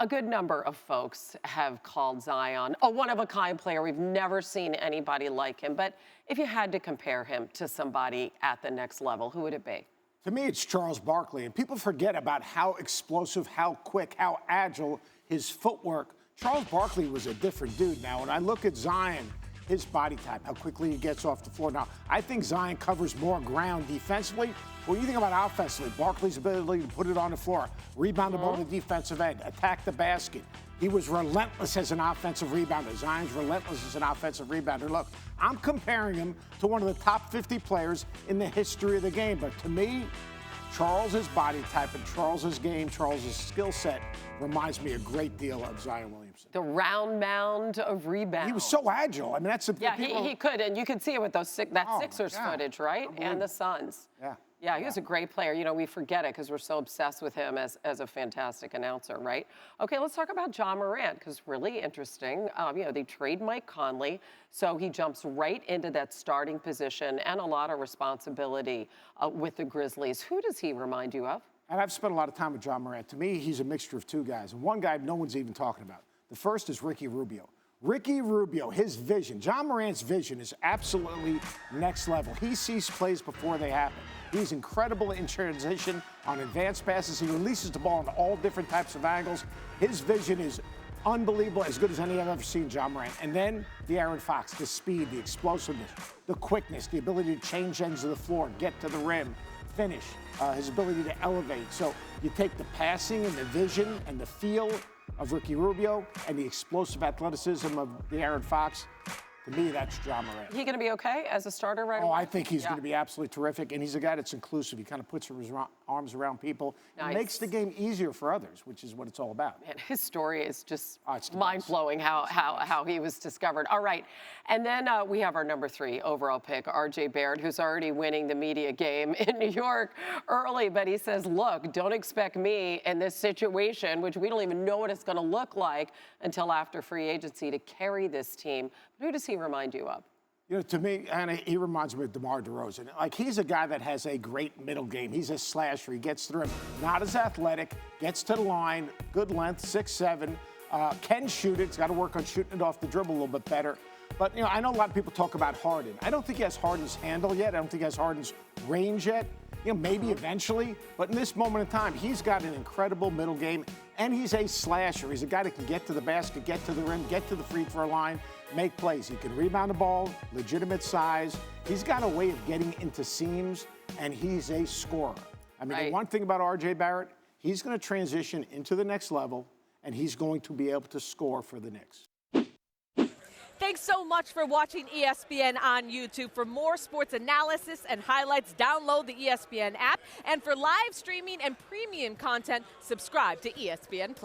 A good number of folks have called Zion a one-of-a-kind player. We've never seen anybody like him. But if you had to compare him to somebody at the next level, who would it be? To me, it's Charles Barkley. And people forget about how explosive, how quick, how agile his footwork. Charles Barkley was a different dude. Now, when I look at Zion, his body type, how quickly he gets off the floor. Now, I think Zion covers more ground defensively. When you think about offensively, Barkley's ability to put it on the floor, rebound the ball on the defensive end, attack the basket. He was relentless as an offensive rebounder. Zion's relentless as an offensive rebounder. Look, I'm comparing him to one of the top 50 players in the history of the game. But to me, Charles's body type and Charles's game, Charles's skill set reminds me a great deal of Zion Williamson. The round mound of rebound. He was so agile. I mean, that's the yeah. He could, and you could see it with those Sixers footage, right, and the Suns. Yeah, he was a great player. You know, we forget it because we're so obsessed with him as a fantastic announcer, right? Okay, let's talk about John Morant, because really interesting. You know, they trade Mike Conley, so he jumps right into that starting position and a lot of responsibility with the Grizzlies. Who does he remind you of? And I've spent a lot of time with John Morant. To me, he's a mixture of two guys. And one guy no one's even talking about. The first is Ricky Rubio. Ricky Rubio, his vision, John Morant's vision is absolutely next level. He sees plays before they happen. He's incredible in transition on advanced passes. He releases the ball in all different types of angles. His vision is unbelievable, as good as any I've ever seen John Morant. And then the Aaron Fox, the speed, the explosiveness, the quickness, the ability to change ends of the floor, get to the rim, finish, his ability to elevate. So you take the passing and the vision and the feel of Ricky Rubio and the explosive athleticism of the Aaron Fox. To me, that's John Morant. He going to be okay as a starter right away? Oh, I think he's going to be absolutely terrific. And he's a guy that's inclusive. He kind of puts his arms around people. Nice. It makes the game easier for others, which is what it's all about. Man, his story is just mind-blowing how he was discovered. All right. And then we have our number 3 overall pick, RJ Barrett, who's already winning the media game in New York early. But he says, look, don't expect me in this situation, which we don't even know what it's going to look like until after free agency, to carry this team. But who does he remind you of? You know, to me, and he reminds me of DeMar DeRozan. Like, he's a guy that has a great middle game. He's a slasher. He gets through him. Not as athletic, gets to the line, good length, 6'7", can shoot it. He's got to work on shooting it off the dribble a little bit better. But, you know, I know a lot of people talk about Harden. I don't think he has Harden's handle yet. I don't think he has Harden's range yet. You know, maybe eventually. But in this moment in time, he's got an incredible middle game, and he's a slasher. He's a guy that can get to the basket, get to the rim, get to the free throw line, make plays. He can rebound the ball, legitimate size. He's got a way of getting into seams, and he's a scorer. I mean, the one thing about RJ Barrett, he's going to transition into the next level, and he's going to be able to score for the Knicks. Thanks so much for watching ESPN on YouTube. For more sports analysis and highlights, download the ESPN app. And for live streaming and premium content, subscribe to ESPN+.